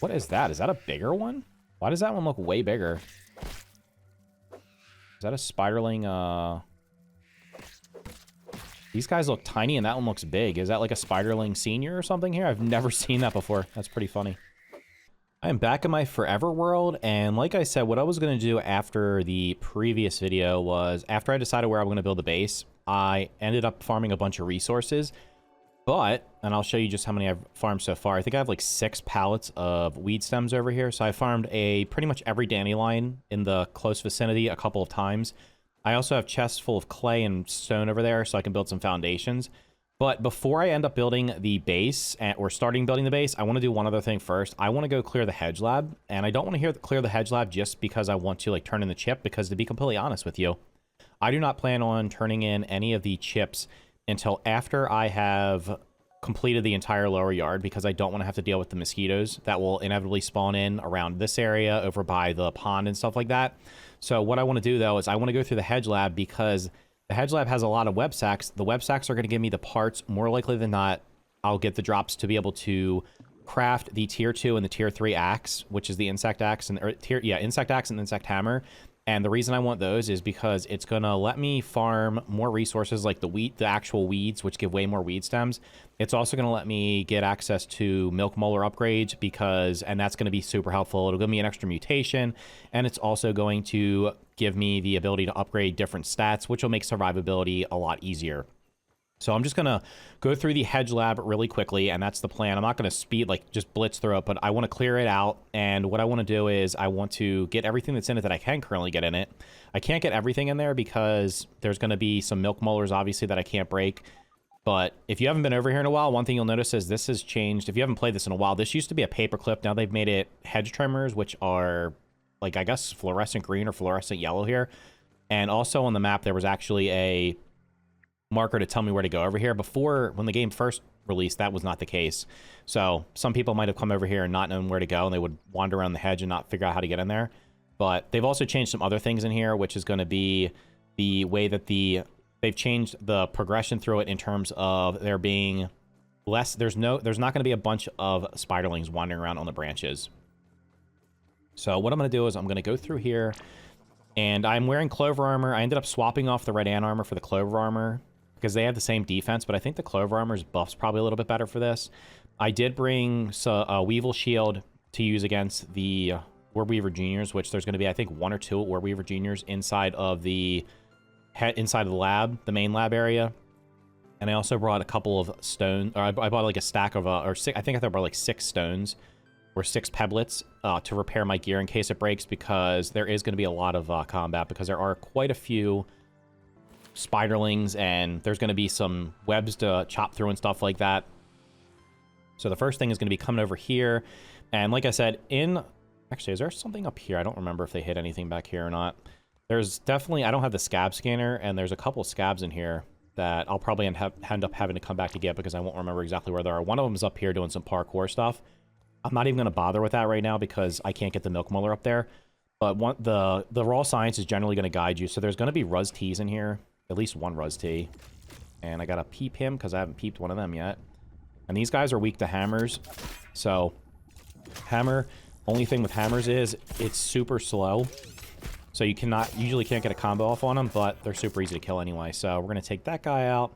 What is that? Is that a bigger one? Why does that one look way bigger? Is that a spiderling, These guys look tiny and that one looks big. Is that like a spiderling senior or something here? I've never seen that before. That's pretty funny. I am back in my forever world, and like I said, what I was going to do after the previous video was, after I decided where I'm going to build the base, I ended up farming a bunch of resources. But, and I'll show you just how many I've farmed so far. I think I have like 6 pallets of weed stems over here. So I farmed pretty much every dandelion in the close vicinity a couple of times. I also have chests full of clay and stone over there so I can build some foundations. But before I end up building the base, or starting building the base, I want to do one other thing first. I want to go clear the Hedge Lab. And I don't want to clear the Hedge Lab just because I want to like turn in the chip. Because to be completely honest with you, I do not plan on turning in any of the chips until after I have completed the entire lower yard, because I don't want to have to deal with the mosquitoes that will inevitably spawn in around this area over by the pond and stuff like that. So what I want to do though is I want to go through the Hedge Lab, because the Hedge Lab has a lot of web sacks. The web sacks are going to give me the parts. More likely than not, I'll get the drops to be able to craft the tier 2 and the tier 3 axe, which is the insect axe and insect axe and insect hammer. And the reason I want those is because it's going to let me farm more resources like the actual weeds, which give way more weed stems. It's also going to let me get access to milk molar upgrades and that's going to be super helpful. It'll give me an extra mutation, and it's also going to give me the ability to upgrade different stats, which will make survivability a lot easier. So I'm just going to go through the Hedge Lab really quickly, and that's the plan. I'm not going to just blitz through it, but I want to clear it out. And what I want to do is I want to get everything that's in it that I can currently get in it. I can't get everything in there because there's going to be some milk molars, obviously, that I can't break. But if you haven't been over here in a while, one thing you'll notice is this has changed. If you haven't played this in a while, this used to be a paperclip. Now they've made it hedge trimmers, which are, like, I guess, fluorescent green or fluorescent yellow here. And also on the map, there was actually a marker to tell me where to go over here. Before, when the game first released, that was not the case. So some people might have come over here and not known where to go, and they would wander around the hedge and not figure out how to get in there. But they've also changed some other things in here, which is going to be the way that they've changed the progression through it in terms of there being less. There's not going to be a bunch of spiderlings wandering around on the branches. So what I'm going to do is I'm going to go through here, and I'm wearing clover armor. I ended up swapping off the red ant armor for the clover armor, because they have the same defense, but I think the clover armor's buff's probably a little bit better for this. I did bring a Weevil shield to use against the Orb Weaver Juniors, which there's going to be, I think, 1 or 2 Orb Weaver Juniors inside of the lab, the main lab area. And I also brought a couple of stone, or I bought like a stack of, I think I brought like 6 stones or 6 pebblets to repair my gear in case it breaks, because there is going to be a lot of combat, because there are quite a few spiderlings, and there's going to be some webs to chop through and stuff like that. So the first thing is going to be coming over here, and like I said, actually, is there something up here? I don't remember if they hit anything back here or not. There's definitely, I don't have the scab scanner, and there's a couple of scabs in here that I'll probably end up having to come back to get, because I won't remember exactly where they are. One of them is up here doing some parkour stuff. I'm not even going to bother with that right now because I can't get the milk molar up there. But the raw science is generally going to guide you. So there's going to be Ruz Teas in here. At least one Ruz Tea. And I got to peep him because I haven't peeped one of them yet. And these guys are weak to hammers. So hammer, only thing with hammers is it's super slow. So you usually can't get a combo off on them, but they're super easy to kill anyway. So we're going to take that guy out.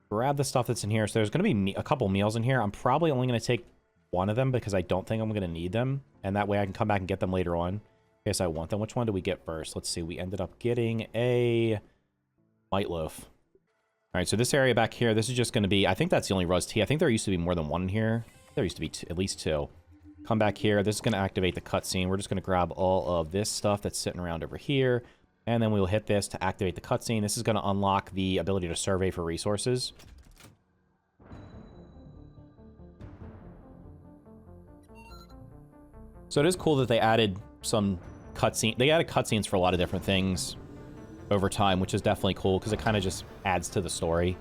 Grab the stuff that's in here. So there's going to be a couple meals in here. I'm probably only going to take one of them because I don't think I'm going to need them. And that way I can come back and get them later on in case I want them. Which one do we get first? Let's see. We ended up getting a White Loaf. All right, so this area back here, this is just going to be, I think that's the only Ruz Tea. I think there used to be more than one in here. There used to be at least 2. Come back here. This is going to activate the cutscene. We're just going to grab all of this stuff that's sitting around over here, and then we will hit this to activate the cutscene. This is going to unlock the ability to survey for resources. So it is cool that they added some cutscene. They added cutscenes for a lot of different things over time, which is definitely cool because it kind of just adds to the story,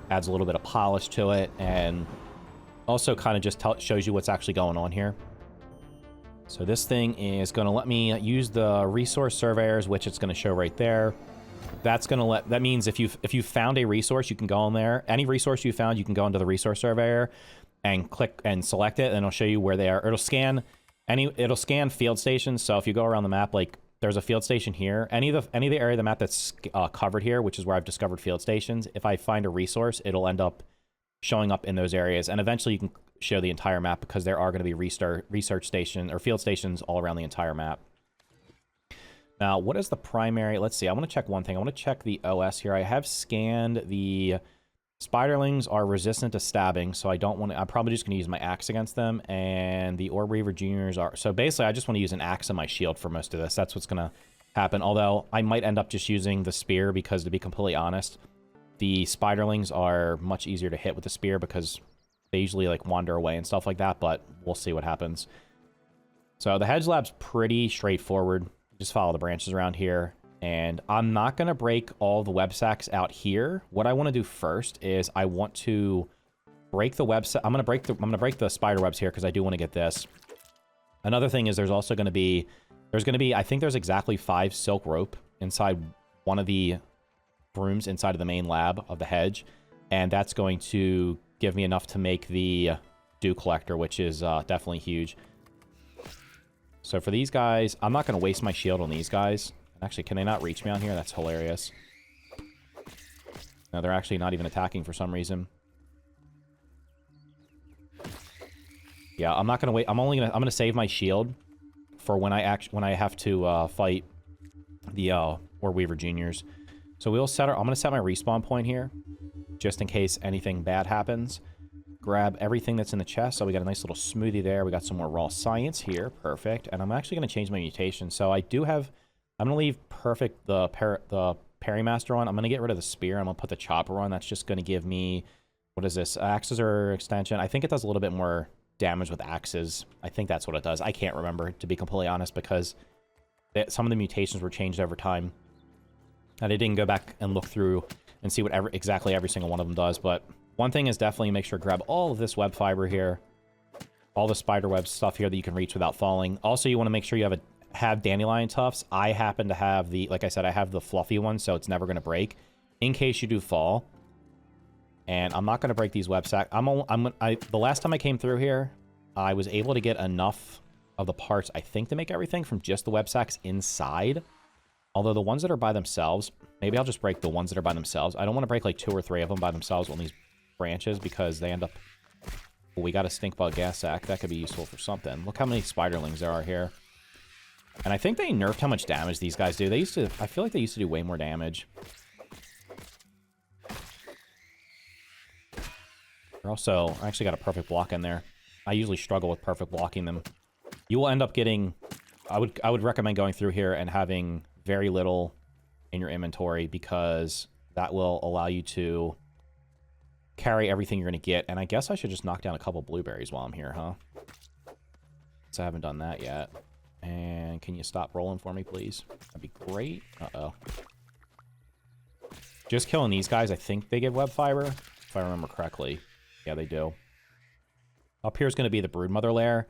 adds a little bit of polish to it, and also kind of just shows you what's actually going on here. So this thing is going to let me use the resource surveyors, which it's going to show right there. That's going to that means if you found a resource, you can go on there. Any resource you found, you can go into the resource surveyor and click and select it, and it'll show you where they are. It'll scan It'll scan field stations. So if you go around the map, like there's a field station here. Any of the area of the map that's covered here, which is where I've discovered field stations, if I find a resource, it'll end up showing up in those areas. And eventually you can show the entire map because there are going to be research station or field stations all around the entire map. Now, what is the primary? Let's see. I want to check one thing. I want to check the OS here. I have scanned the spiderlings are resistant to stabbing, so I don't want to. I'm probably just going to use my axe against them. And the orb reaver juniors are. So basically, I just want to use an axe and my shield for most of this. That's what's going to happen. Although I might end up just using the spear because, to be completely honest, the spiderlings are much easier to hit with the spear because they usually like wander away and stuff like that. But we'll see what happens. So the Hedge Lab's pretty straightforward. Just follow the branches around here. And I'm not going to break all the web sacks out here. What I want to do first is I want to break the web sack. I'm going to break the spider webs here because I do want to get this. Another thing is there's going to be, I think there's exactly 5 silk rope inside one of the rooms inside of the main lab of the hedge. And that's going to give me enough to make the dew collector, which is definitely huge. So for these guys, I'm not going to waste my shield on these guys. Actually, can they not reach me on here? That's hilarious. No, they're actually not even attacking for some reason. Yeah, I'm not gonna wait. I'm gonna save my shield for when I have to fight the Orb Weaver Juniors. So we'll set I'm gonna set my respawn point here, just in case anything bad happens. Grab everything that's in the chest. So we got a nice little smoothie there. We got some more raw science here. Perfect. And I'm actually gonna change my mutation. So I do have. I'm going to leave perfect the Parrymaster on. I'm going to get rid of the spear. I'm going to put the chopper on. That's just going to give me... What is this? Axes or extension? I think it does a little bit more damage with axes. I think that's what it does. I can't remember, to be completely honest, because some of the mutations were changed over time. And I didn't go back and look through and see what exactly every single one of them does. But one thing is definitely make sure to grab all of this web fiber here. All the spider web stuff here that you can reach without falling. Also, you want to make sure you have dandelion tufts. I happen to have like I said, I have the fluffy one, so it's never going to break in case you do fall. And I'm not going to break these web sack. The last time I came through here, I was able to get enough of the parts, I think, to make everything from just the web sacks inside. Although the ones that are by themselves, maybe I'll just break the ones that are by themselves. I don't want to break like 2 or 3 of them by themselves on these branches because they end up... Well, we got a stink bug gas sack. That could be useful for something. Look how many spiderlings there are here. And I think they nerfed how much damage these guys do. I feel like they used to do way more damage. They're also, I actually got a perfect block in there. I usually struggle with perfect blocking them. You will end up getting, I would recommend going through here and having very little in your inventory because that will allow you to carry everything you're going to get. And I guess I should just knock down a couple blueberries while I'm here, huh? So I haven't done that yet. And can you stop rolling for me, please? That'd be great. Uh-oh. Just killing these guys, I think they give web fiber, if I remember correctly. Yeah, they do. Up here is going to be the Broodmother lair.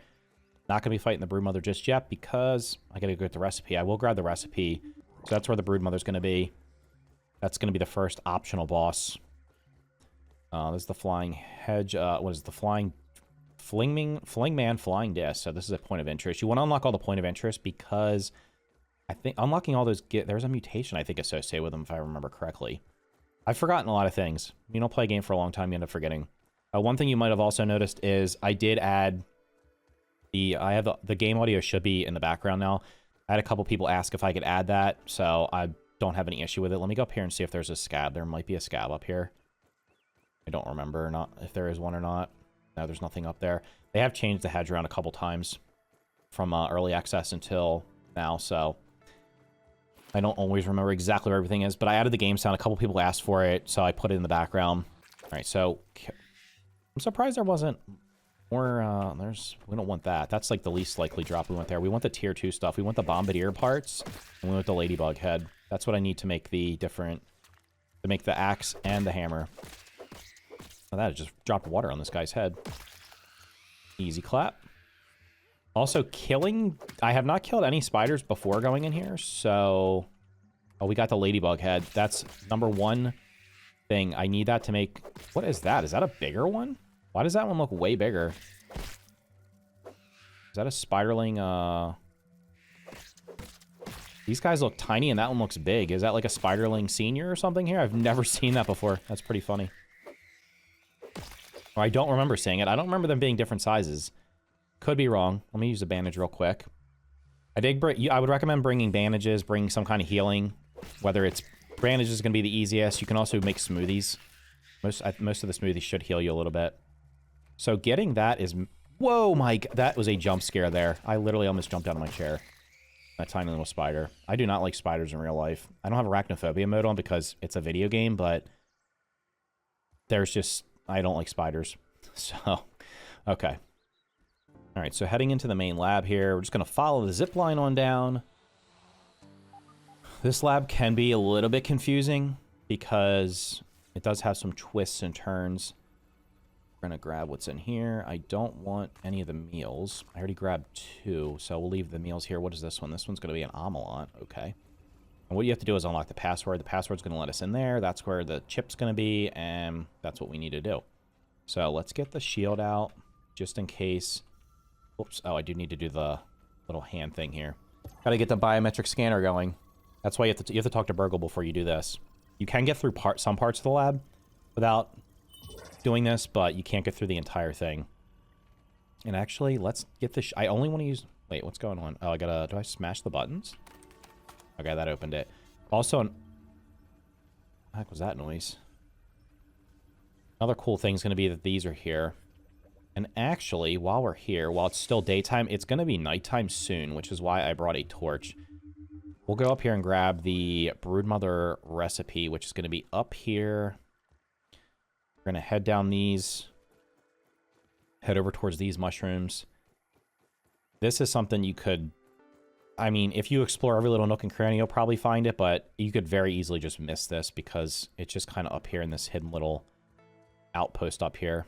Not going to be fighting the Broodmother just yet because I got to go get the recipe. I will grab the recipe. So that's where the Broodmother's going to be. That's going to be the first optional boss. This is the flying hedge. What is it? The flying... Flingman Flying Disc. So this is a point of interest. You want to unlock all the point of interest because I think unlocking all those there's a mutation I think associated with them if I remember correctly. I've forgotten a lot of things. You don't play a game for a long time, you end up forgetting. One thing you might have also noticed is I did add I have the game audio should be in the background now. I had a couple people ask if I could add that, so I don't have any issue with it. Let me go up here and see if there's a scab. There might be a scab up here. I don't remember if there is one or not. No, there's nothing up there. They have changed the hedge around a couple times from early access until now, so I don't always remember exactly where everything is, but I added the game sound. A couple people asked for it, so I put it in the background. All right, so I'm surprised there wasn't more. We don't want that. That's like the least likely drop we want there. We want the tier 2 stuff. We want the Bombardier parts, and we want the Ladybug head. That's what I need to make the axe and the hammer. Oh, that just dropped water on this guy's head. Easy clap. Also, I have not killed any spiders before going in here, so... Oh, we got the Ladybug head. That's number 1 thing. I need that to make... What is that? Is that a bigger one? Why does that one look way bigger? Is that a spiderling? These guys look tiny and that one looks big. Is that like a spiderling senior or something here? I've never seen that before. That's pretty funny. Or I don't remember seeing it. I don't remember them being different sizes. Could be wrong. Let me use a bandage real quick. I would recommend bringing bandages, bringing some kind of healing. Whether it's bandages is going to be the easiest. You can also make smoothies. Most of the smoothies should heal you a little bit. So getting that is... Whoa, Mike. That was a jump scare there. I literally almost jumped out of my chair. That tiny little spider. I do not like spiders in real life. I don't have arachnophobia mode on because it's a video game, but there's just... I don't like spiders. So, okay. All right, so heading into the main lab here. We're just going to follow the zip line on down. This lab can be a little bit confusing because it does have some twists and turns. We're going to grab what's in here. I don't want any of the meals. I already grabbed 2, so we'll leave the meals here. What is this one? This one's going to be an omelet. Okay. And what you have to do is unlock the password. The password's going to let us in there. That's where the chip's going to be, and that's what we need to do. So let's get the shield out just in case. Oops. Oh, I do need to do the little hand thing here. Got to get the biometric scanner going. That's why you have to talk to Burgle before you do this. You can get through some parts of the lab without doing this, but you can't get through the entire thing. And actually, let's get this. I only want to use... Wait, what's going on? Oh, I gotta... Do I smash the buttons? Okay, that opened it. Also, what the heck was that noise? Another cool thing is going to be that these are here. And actually, while we're here, while it's still daytime, it's going to be nighttime soon, which is why I brought a torch. We'll go up here and grab the Broodmother recipe, which is going to be up here. We're going to head down these. Head over towards these mushrooms. This is something you could... I mean, if you explore every little nook and cranny, you'll probably find it, but you could very easily just miss this because it's just kind of up here in this hidden little outpost up here.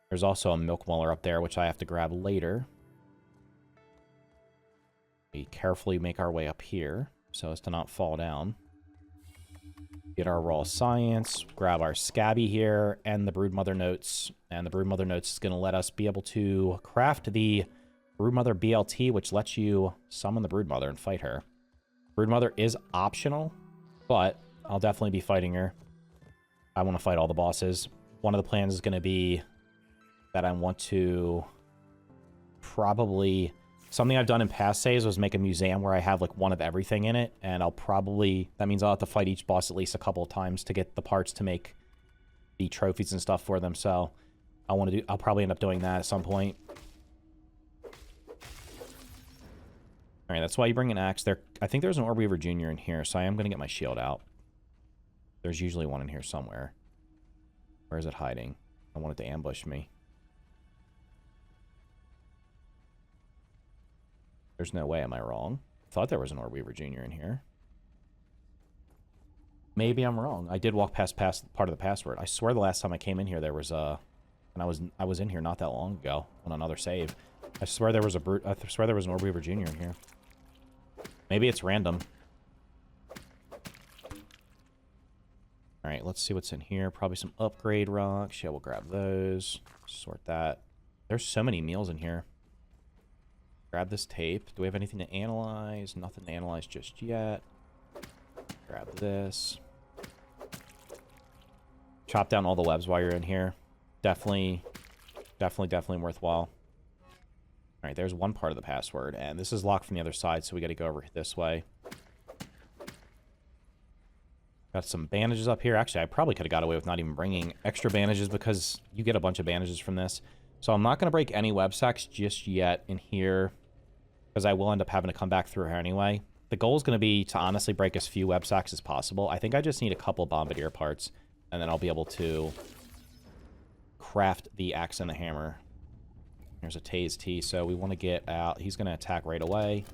There's also a milk muller up there, which I have to grab later. We carefully make our way up here so as to not fall down. Get our raw science, grab our scabby here, and the Broodmother notes. And the Broodmother notes is going to let us be able to craft the Broodmother BLT, which lets you summon the Broodmother and fight her. Broodmother is optional, but I'll definitely be fighting her. I want to fight all the bosses. One of the plans is going to be that I want to probably... Something I've done in past saves was make a museum where I have like one of everything in it, and I'll probably... That means I'll have to fight each boss at least a couple of times to get the parts to make the trophies and stuff for them, so I'll probably end up doing that at some point. Alright, that's why you bring an axe. I think there's an Orb Weaver Jr. in here, so I am going to get my shield out. There's usually one in here somewhere. Where is it hiding? I want it to ambush me. There's no way, am I wrong? I thought there was an Orb Weaver Jr. in here. Maybe I'm wrong. I did walk past part of the password. I swear the last time I came in here there was a... And I was in here not that long ago on another save. I swear there was an Orb Weaver Jr. in here. Maybe it's random. Alright, let's see what's in here. Probably some upgrade rocks. Yeah, we'll grab those. Sort that. There's so many meals in here. Grab this tape. Do we have anything to analyze? Nothing to analyze just yet. Grab this. Chop down all the webs while you're in here. Definitely worthwhile. Alright, there's one part of the password, and this is locked from the other side, so we gotta go over this way. Got some bandages up here. Actually, I probably could have got away with not even bringing extra bandages because you get a bunch of bandages from this. So I'm not going to break any web sacks just yet in here because I will end up having to come back through here anyway. The goal is going to be to honestly break as few web sacks as possible. I think I just need a couple bombardier parts, and then I'll be able to craft the axe and the hammer. There's a Tase T, so we want to get out. He's going to attack right away.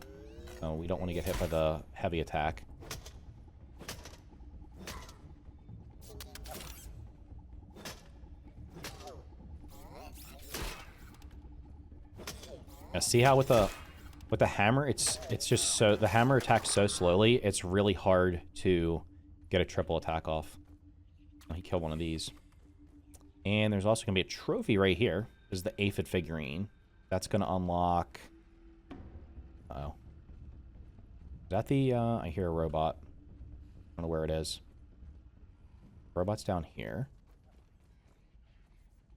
So we don't want to get hit by the heavy attack. Now see how with the hammer, it's just so... The hammer attacks so slowly, it's really hard to get a triple attack off. Oh, he killed one of these. And there's also going to be a trophy right here. This is the aphid figurine. That's going to unlock... Uh-oh. Is that the... I hear a robot. I don't know where it is. Robot's down here.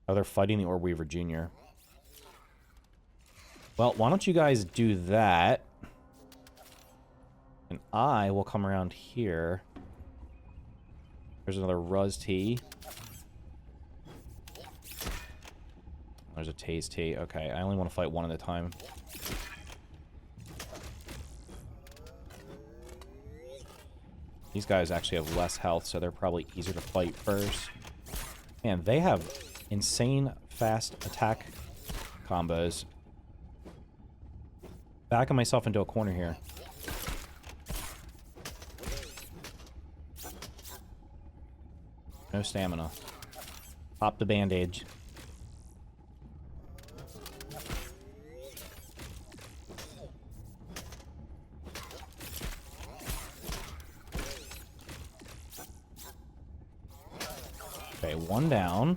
Oh, they're fighting the Orb Weaver Jr. Well, why don't you guys do that? And I will come around here. There's another Ruz T. There's a Tase T. Okay, I only want to fight one at a time. These guys actually have less health, so they're probably easier to fight first. Man, they have insane fast attack combos. Backing myself into a corner here. No stamina. Pop the bandage. Okay, one down.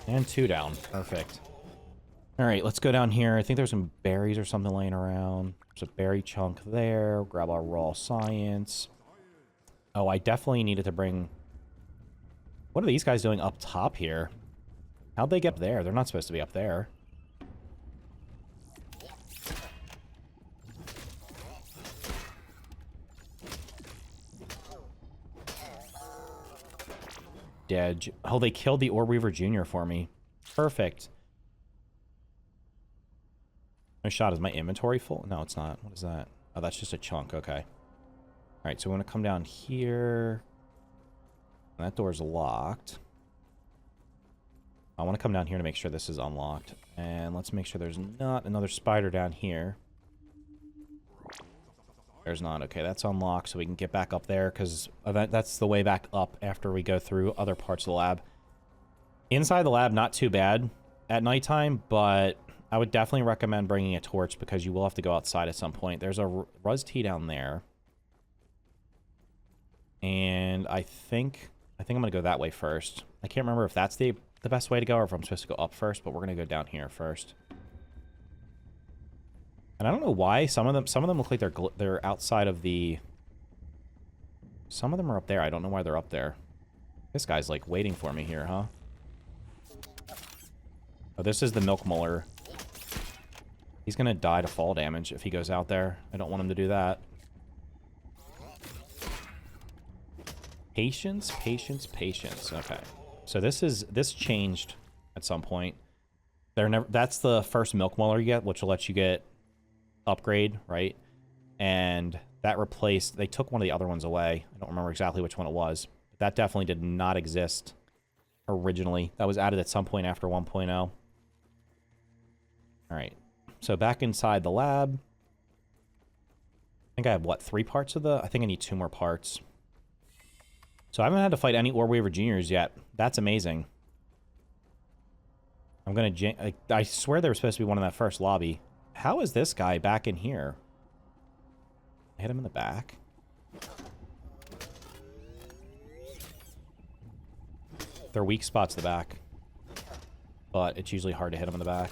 And two down. Perfect. Alright, let's go down here. I think there's some berries or something laying around. There's a berry chunk there. Grab our raw science. Oh, I definitely needed to bring... What are these guys doing up top here? How'd they get up there? They're not supposed to be up there. Dead. Oh, they killed the Orb Weaver Jr. for me. Perfect. No shot. Is my inventory full? No, it's not. What is that? Oh, that's just a chunk. Okay. Alright, so we're going to come down here. That door's locked. I want to come down here to make sure this is unlocked. And let's make sure there's not another spider down here. There's not. Okay, that's unlocked, so we can get back up there, because that's the way back up after we go through other parts of the lab. Inside the lab, not too bad at nighttime, but I would definitely recommend bringing a torch, because you will have to go outside at some point. There's a Ruz T down there. And I think I'm going to go that way first. I can't remember if that's the best way to go, or if I'm supposed to go up first, but we're going to go down here first. And I don't know why some of them look like they're outside of the... Some of them are up there. I don't know why they're up there. This guy's like waiting for me here, huh? Oh, this is the Milk Muller. He's gonna die to fall damage if he goes out there. I don't want him to do that. Patience, patience, patience. Okay. So this changed at some point. That's the first Milk Muller you get, which will let you get upgrade, right? And that replaced... They took one of the other ones away. I don't remember exactly which one it was. But that definitely did not exist originally. That was added at some point after 1.0. Alright. So back inside the lab. I think I have, what, 3 parts of the... I think I need 2 more parts. So I haven't had to fight any Orb Weaver Juniors yet. That's amazing. I'm gonna... I swear there was supposed to be one in that first lobby. How is this guy back in here? I hit him in the back. Their weak spot's the back. But it's usually hard to hit him in the back.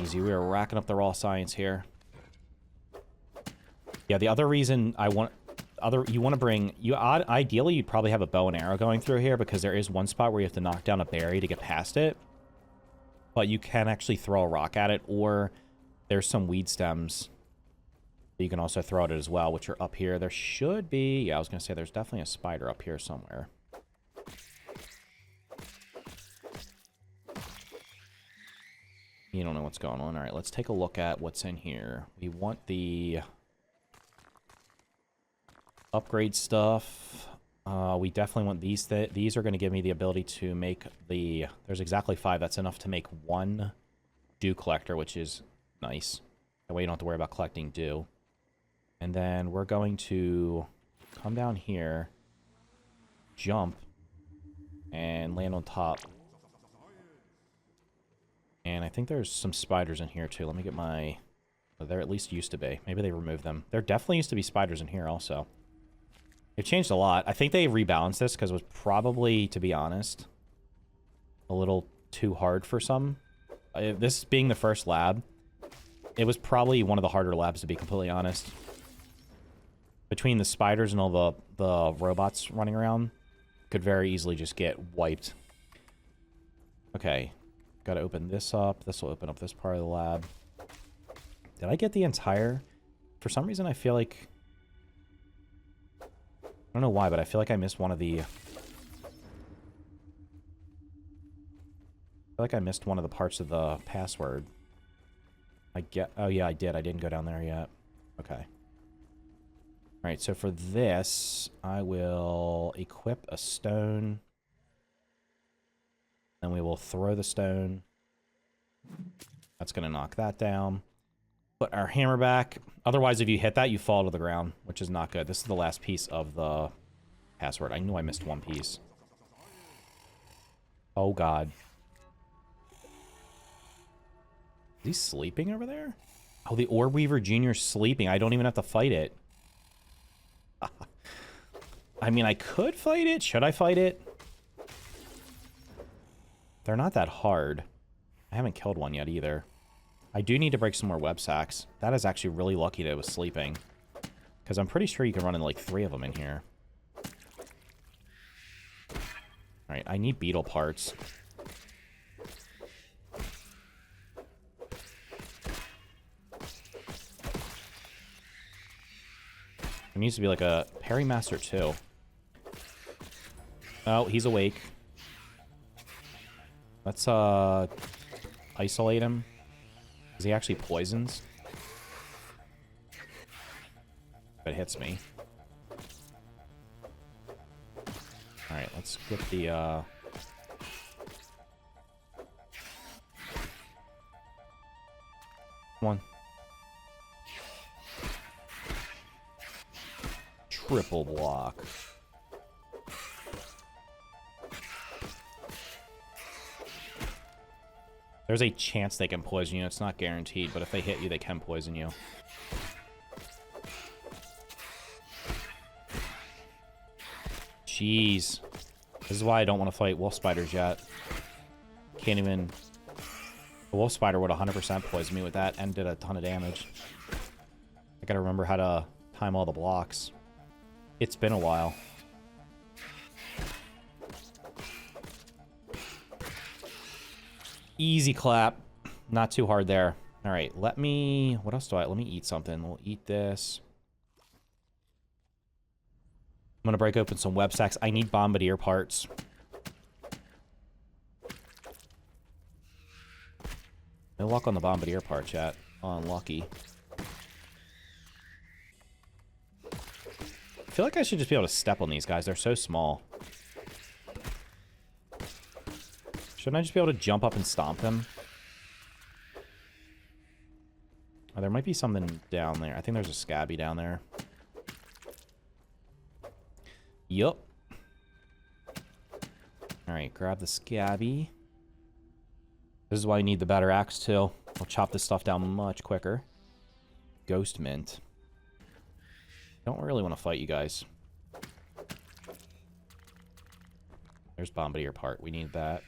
Easy. We are racking up the raw science here. Yeah, the other reason I want... You want to bring... Ideally, you'd probably have a bow and arrow going through here, because there is one spot where you have to knock down a berry to get past it. But you can actually throw a rock at it, or there's some weed stems that you can also throw at it as well, which are up here. There should be... Yeah, I was going to say there's definitely a spider up here somewhere. You don't know what's going on. All right, let's take a look at what's in here. We want the... upgrade stuff. We definitely want these. These are going to give me the ability to make the... There's exactly 5. That's enough to make 1 dew collector, which is nice. That way you don't have to worry about collecting dew. And then we're going to come down here, jump, and land on top. And I think there's some spiders in here, too. Let me get my... Well, there at least used to be. Maybe they removed them. There definitely used to be spiders in here, also. They've changed a lot. I think they rebalanced this because it was probably, to be honest, a little too hard for some. This being the first lab, it was probably one of the harder labs, to be completely honest. Between the spiders and all the robots running around, could very easily just get wiped. Okay. Gotta open this up. This will open up this part of the lab. Did I get the entire... For some reason, I feel like... I don't know why, but I feel like I missed one of the... I feel like I missed one of the parts of the password. Oh, yeah, I did. I didn't go down there yet. Okay. Alright, so for this, I will equip a stone. Then we will throw the stone. That's going to knock that down. Put our hammer back. Otherwise, if you hit that, you fall to the ground, which is not good. This is the last piece of the password. I knew I missed one piece. Oh, God. Is he sleeping over there? Oh, the Orb Weaver Jr.'s sleeping. I don't even have to fight it. I mean, I could fight it. Should I fight it? They're not that hard. I haven't killed one yet either. I do need to break some more web sacks. That is actually really lucky that it was sleeping. Because I'm pretty sure you can run in like 3 of them in here. Alright, I need beetle parts. There needs to be like a Parry Master too. Oh, he's awake. Let's isolate him. Is he actually poisons? If it hits me. Alright, let's get the Come on. Triple block. There's a chance they can poison you. It's not guaranteed, but if they hit you, they can poison you. Jeez. This is why I don't want to fight wolf spiders yet. Can't even... A wolf spider would 100% poison me with that and did a ton of damage. I gotta remember how to time all the blocks. It's been a while. Easy clap. Not too hard there. All right, let me... What else do I... Let me eat something. We'll eat this. I'm going to break open some web sacks. I need bombardier parts. No luck on the bombardier parts yet. Unlucky. I feel like I should just be able to step on these guys. They're so small. Shouldn't I just be able to jump up and stomp them? Oh, there might be something down there. I think there's a scabby down there. Yup. Alright, grab the scabby. This is why you need the better axe, too. I'll chop this stuff down much quicker. Ghost mint. Don't really want to fight you guys. There's bombardier part. We need that.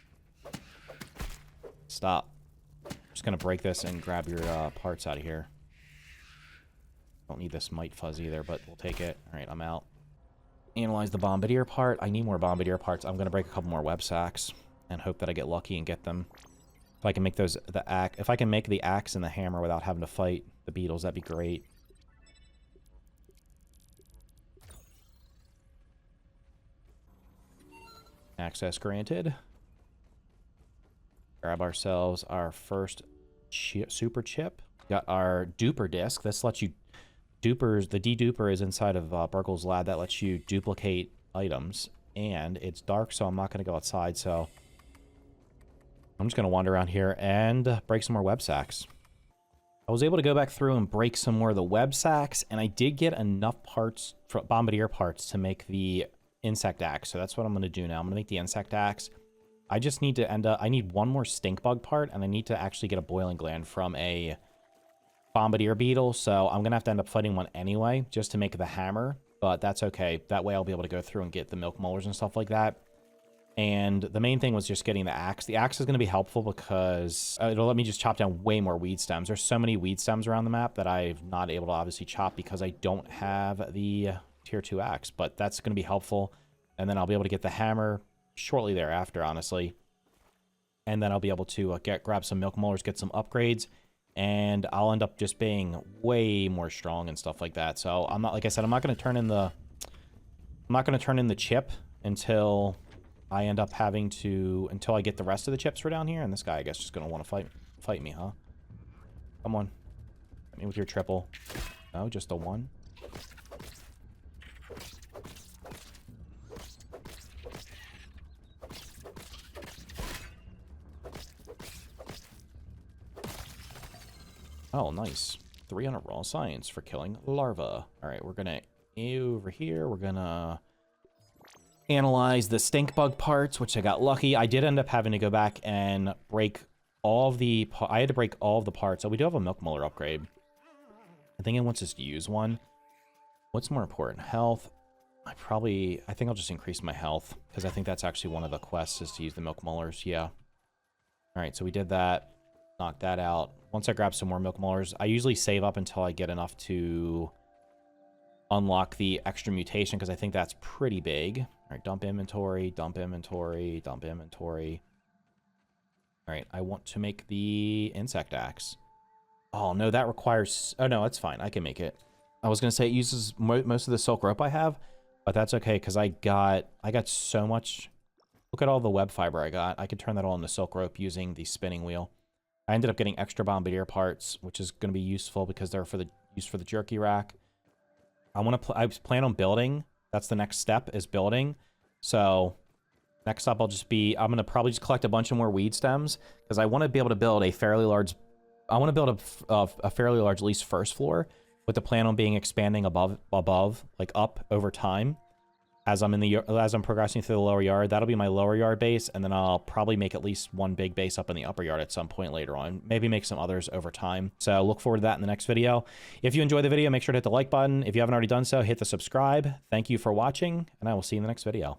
Stop. I'm just going to break this and grab your parts out of here. Don't need this mite fuzz either, but we'll take it. Alright, I'm out. Analyze the bombardier part. I need more bombardier parts. I'm going to break a couple more web sacks and hope that I get lucky and get them. If I can make those, if I can make the axe and the hammer without having to fight the beetles, that'd be great. Access granted. Grab ourselves our first super chip. Got our duper disc. This lets you dupers. The deduper is inside of Burkle's lab. That lets you duplicate items. And it's dark, so I'm not going to go outside. So I'm just going to wander around here and break some more web sacks. I was able to go back through and break some more of the web sacks, and I did get enough parts, bombardier parts, to make the insect axe. So that's what I'm going to do now. I'm going to make the insect axe. I just need to end up... I need one more stink bug part, and I need to actually get a boiling gland from a bombardier beetle. So I'm going to have to end up fighting one anyway, just to make the hammer. but that's okay. That way I'll be able to go through and get the milk molars and stuff like that. And the main thing was just getting the axe. The axe is going to be helpful because it'll let me just chop down way more weed stems. There's so many weed stems around the map that I'm not able to obviously chop because I don't have the tier 2 axe, but that's going to be helpful. And then I'll be able to get the hammer shortly thereafter, honestly. And then I'll be able to grab some milk molars, get some upgrades, and I'll end up just being way more strong and stuff like that. So I'm not, like I said, I'm not going to turn in the chip until I end up having to, until I get the rest of the chips for down here. And this guy, I guess, just going to want to fight me, huh? Come on. Hit me with your triple. No, just a 1. Oh, nice. 300 raw science for killing larva. All right, we're going to, over here, we're going to analyze the stink bug parts, which I got lucky. I did end up having to go back and break all of the, I had to break all of the parts. So we do have a milk molar upgrade. I think it wants us to use one. What's more important? Health. I think I'll just increase my health because I think that's actually one of the quests is to use the milk molars. Yeah. All right, so we did that. Knock that out. Once I grab some more milk molars, I usually save up until I get enough to unlock the extra mutation because I think that's pretty big. All right, dump inventory, dump inventory, dump inventory. All right, I want to make the insect axe. Oh, no, that requires... Oh, no, it's fine. I can make it. I was going to say it uses most of the silk rope I have, but that's okay because I got so much... Look at all the web fiber I got. I could turn that all into silk rope using the spinning wheel. I ended up getting extra bombardier parts, which is going to be useful because they're used for the jerky rack. I plan on building. That's the next step is building. So next up, I'm going to probably just collect a bunch of more weed stems because I want to be able to build a fairly large, a fairly large at least first floor with the plan on being expanding above, like up over time. As I'm progressing through the lower yard, that'll be my lower yard base, and then I'll probably make at least one big base up in the upper yard at some point later on. Maybe make some others over time. So look forward to that in the next video. If you enjoyed the video, make sure to hit the like button. If you haven't already done so, hit the subscribe. Thank you for watching, and I will see you in the next video.